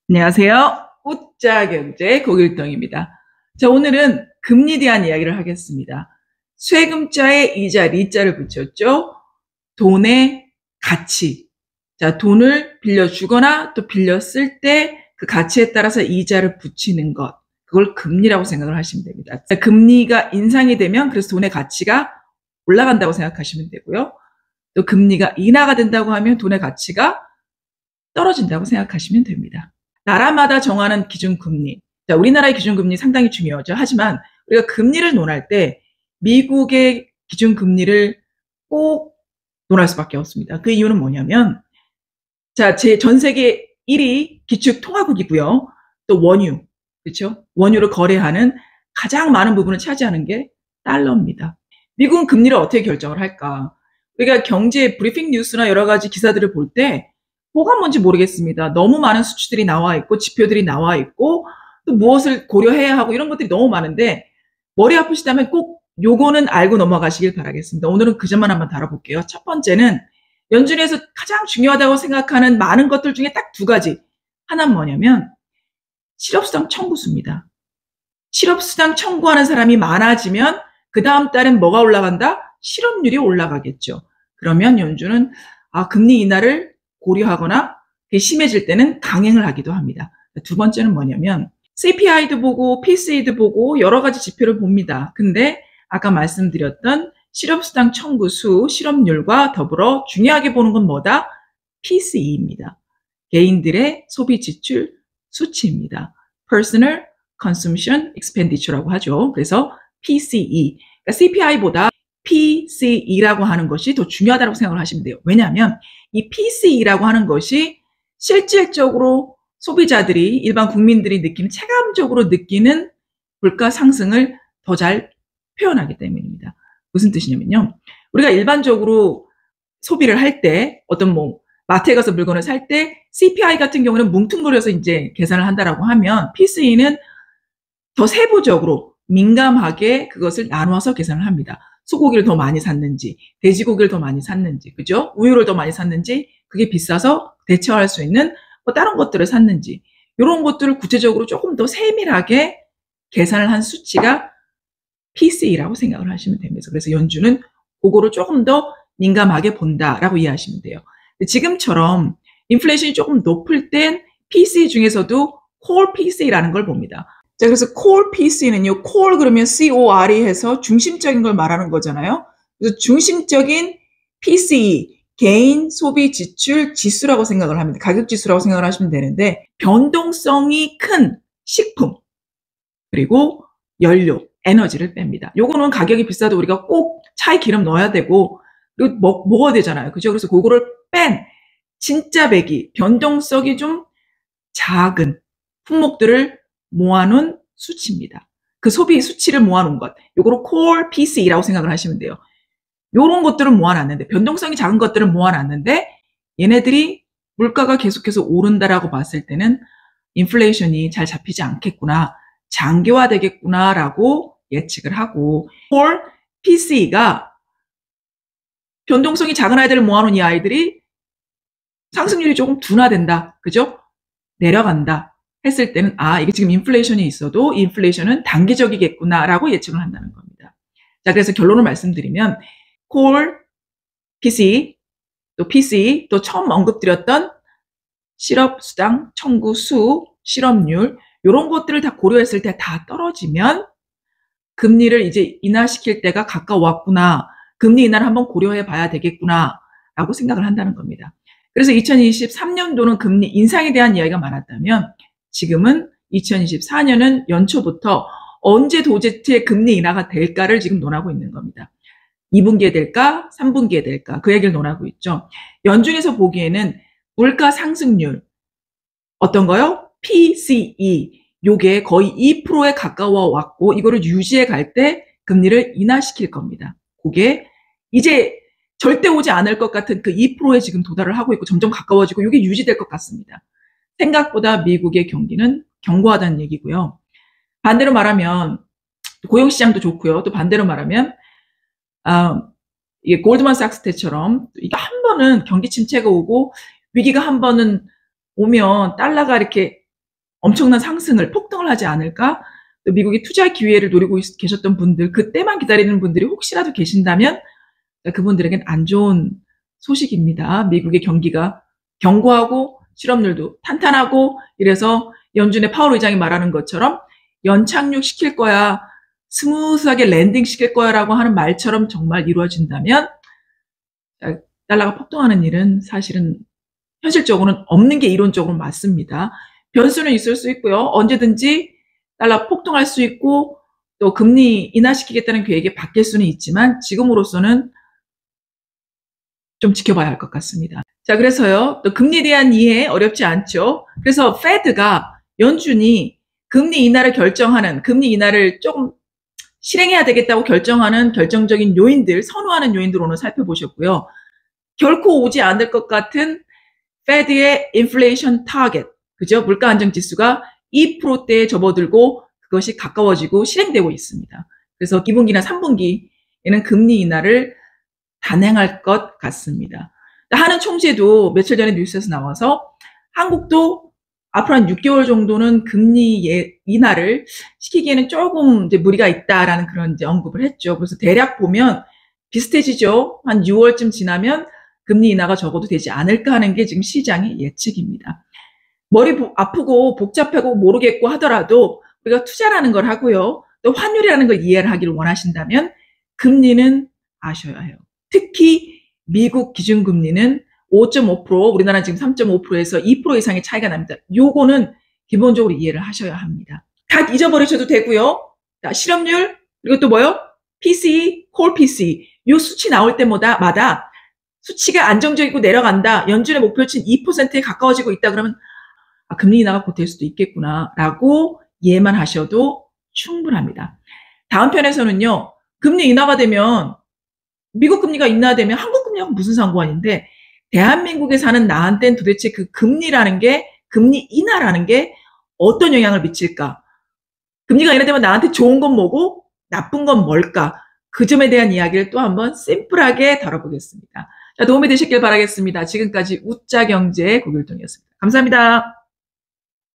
안녕하세요. 웃자경제 고길동입니다. 자, 오늘은 금리에 대한 이야기를 하겠습니다. 쇠금자에 이자, 리자를 붙였죠. 돈의 가치. 자, 돈을 빌려주거나 또 빌렸을 때 그 가치에 따라서 이자를 붙이는 것. 그걸 금리라고 생각을 하시면 됩니다. 자, 금리가 인상이 되면 그래서 돈의 가치가 올라간다고 생각하시면 되고요. 또 금리가 인하가 된다고 하면 돈의 가치가 떨어진다고 생각하시면 됩니다. 나라마다 정하는 기준금리. 자, 우리나라의 기준금리 상당히 중요하죠. 하지만 우리가 금리를 논할 때 미국의 기준금리를 꼭 논할 수밖에 없습니다. 그 이유는 뭐냐면, 자, 전 세계 1위 기축통화국이고요. 또 원유, 그렇죠? 원유를 거래하는 가장 많은 부분을 차지하는 게 달러입니다. 미국은 금리를 어떻게 결정을 할까? 우리가 경제 브리핑 뉴스나 여러 가지 기사들을 볼 때 뭐가 뭔지 모르겠습니다. 너무 많은 수치들이 나와 있고 지표들이 나와 있고 또 무엇을 고려해야 하고 이런 것들이 너무 많은데 머리 아프시다면 꼭 요거는 알고 넘어가시길 바라겠습니다. 오늘은 그 점만 한번 다뤄볼게요. 첫 번째는 연준에서 가장 중요하다고 생각하는 많은 것들 중에 딱 두 가지. 하나는 뭐냐면 실업수당 청구수입니다. 실업수당 청구하는 사람이 많아지면 그 다음 달엔 뭐가 올라간다? 실업률이 올라가겠죠. 그러면 연준은 금리 인하를 고려하거나 그게 심해질 때는 강행을 하기도 합니다. 두 번째는 뭐냐면 CPI도 보고 PCE도 보고 여러 가지 지표를 봅니다. 근데 아까 말씀드렸던 실업수당 청구수, 실업률과 더불어 중요하게 보는 건 뭐다? PCE입니다. 개인들의 소비 지출 수치입니다. Personal Consumption Expenditure라고 하죠. 그래서 PCE, 그러니까 CPI보다 PCE라고 하는 것이 더 중요하다고 생각을 하시면 돼요. 왜냐하면 이 PCE라고 하는 것이 실질적으로 소비자들이, 일반 국민들이 느끼는, 체감적으로 느끼는 물가 상승을 더 잘 표현하기 때문입니다. 무슨 뜻이냐면요. 우리가 일반적으로 소비를 할 때, 어떤 마트에 가서 물건을 살 때 CPI 같은 경우는 뭉뚱그려서 이제 계산을 한다라고 하면 PCE는 더 세부적으로 민감하게 그것을 나눠서 계산을 합니다. 소고기를 더 많이 샀는지, 돼지고기를 더 많이 샀는지, 그죠? 우유를 더 많이 샀는지, 그게 비싸서 대처할 수 있는 다른 것들을 샀는지, 이런 것들을 구체적으로 조금 더 세밀하게 계산을 한 수치가 PCE라고 생각을 하시면 됩니다. 그래서 연준은 그거를 조금 더 민감하게 본다라고 이해하시면 돼요. 지금처럼 인플레이션이 조금 높을 땐 PCE 중에서도 Core PCE라는 걸 봅니다. 자, 그래서 Core PC는요, Core 그러면 CORE 해서 중심적인 걸 말하는 거잖아요. 그래서 중심적인 PCE, 개인 소비 지출 지수라고 생각을 합니다. 가격 지수라고 생각을 하시면 되는데, 변동성이 큰 식품, 그리고 연료, 에너지를 뺍니다. 요거는 가격이 비싸도 우리가 꼭 차에 기름 넣어야 되고, 그리고 먹어야 되잖아요. 그죠? 그래서 그거를 뺀 진짜 배기, 변동성이 좀 작은 품목들을 모아놓은 수치입니다. 그 소비 수치를 모아놓은 것. 요거를 Core PCE라고 생각을 하시면 돼요. 요런 것들은 모아놨는데, 변동성이 작은 것들은 모아놨는데, 얘네들이 물가가 계속해서 오른다라고 봤을 때는 인플레이션이 잘 잡히지 않겠구나, 장기화 되겠구나라고 예측을 하고, Core PCE가 변동성이 작은 아이들을 모아놓은 이 아이들이 상승률이 조금 둔화된다. 그죠? 내려간다 했을 때는 이게 지금 인플레이션이 있어도 인플레이션은 단기적이겠구나라고 예측을 한다는 겁니다. 자, 그래서 결론을 말씀드리면 Core PCE, 또 PCE, 또 처음 언급드렸던 실업수당 청구수, 실업률 이런 것들을 다 고려했을 때 다 떨어지면 금리를 이제 인하시킬 때가 가까웠구나. 금리 인하를 한번 고려해 봐야 되겠구나 라고 생각을 한다는 겁니다. 그래서 2023년도는 금리 인상에 대한 이야기가 많았다면 지금은 2024년은 연초부터 언제 도대체 금리 인하가 될까를 지금 논하고 있는 겁니다. 2분기에 될까? 3분기에 될까? 그 얘기를 논하고 있죠. 연준에서 보기에는 물가 상승률 어떤 거요? PCE 요게 거의 2%에 가까워 왔고 이거를 유지해 갈 때 금리를 인하시킬 겁니다. 그게 이제 절대 오지 않을 것 같은 그 2%에 지금 도달을 하고 있고 점점 가까워지고 이게 유지될 것 같습니다. 생각보다 미국의 경기는 견고하다는 얘기고요. 반대로 말하면 고용시장도 좋고요. 또 반대로 말하면 이게 골드만삭스 때처럼 이게 한 번은 경기 침체가 오고 위기가 한 번은 오면 달러가 이렇게 엄청난 상승을, 폭등을 하지 않을까? 또 미국이 투자 기회를 노리고 계셨던 분들, 그때만 기다리는 분들이 혹시라도 계신다면 그분들에겐 안 좋은 소식입니다. 미국의 경기가 견고하고 실업률도 탄탄하고 이래서 연준의 파월 의장이 말하는 것처럼 연착륙 시킬 거야, 스무스하게 랜딩 시킬 거야 라고 하는 말처럼 정말 이루어진다면 달러가 폭등하는 일은 사실은 현실적으로는 없는 게 이론적으로 맞습니다. 변수는 있을 수 있고요. 언제든지 달러 폭등할 수 있고 또 금리 인하시키겠다는 계획이 바뀔 수는 있지만 지금으로서는 좀 지켜봐야 할 것 같습니다. 자, 그래서요. 또 금리에 대한 이해 어렵지 않죠. 그래서 페드가 연준이 금리 인하를 결정하는, 금리 인하를 조금 실행해야 되겠다고 결정하는 결정적인 요인들, 선호하는 요인들 오늘 살펴보셨고요. 결코 오지 않을 것 같은 페드의 인플레이션 타겟, 그죠? 물가 안정 지수가 2%대에 접어들고 그것이 가까워지고 실행되고 있습니다. 그래서 2분기나 3분기에는 금리 인하를 단행할 것 같습니다. 하는 총재도 며칠 전에 뉴스에서 나와서 한국도 앞으로 한 6개월 정도는 금리 인하를 시키기에는 조금 이제 무리가 있다라는 그런 이제 언급을 했죠. 그래서 대략 보면 비슷해지죠. 한 6월쯤 지나면 금리 인하가 적어도 되지 않을까 하는 게 지금 시장의 예측입니다. 머리 아프고 복잡하고 모르겠고 하더라도 우리가 투자라는 걸 하고요. 또 환율이라는 걸 이해를 하기를 원하신다면 금리는 아셔야 해요. 특히 미국 기준금리는 5.5%, 우리나라 지금 3.5%에서 2% 이상의 차이가 납니다. 요거는 기본적으로 이해를 하셔야 합니다. 다 잊어버리셔도 되고요. 자, 실업률, 그리고 또 뭐요? PCE, 콜 PCE. 요 수치 나올 때마다 수치가 안정적이고 내려간다. 연준의 목표치는 2%에 가까워지고 있다. 그러면 금리 인하가 곧 될 수도 있겠구나 라고 이해만 하셔도 충분합니다. 다음 편에서는요. 금리 인하가 되면 미국 금리가 인하되면 한국 금리하고 무슨 상관인데 대한민국에 사는 나한테는 도대체 그 금리라는 게, 금리 인하라는 게 어떤 영향을 미칠까? 금리가 인하되면 나한테 좋은 건 뭐고 나쁜 건 뭘까? 그 점에 대한 이야기를 또 한번 심플하게 다뤄보겠습니다. 자, 도움이 되셨길 바라겠습니다. 지금까지 웃자경제 고길동이었습니다. 감사합니다.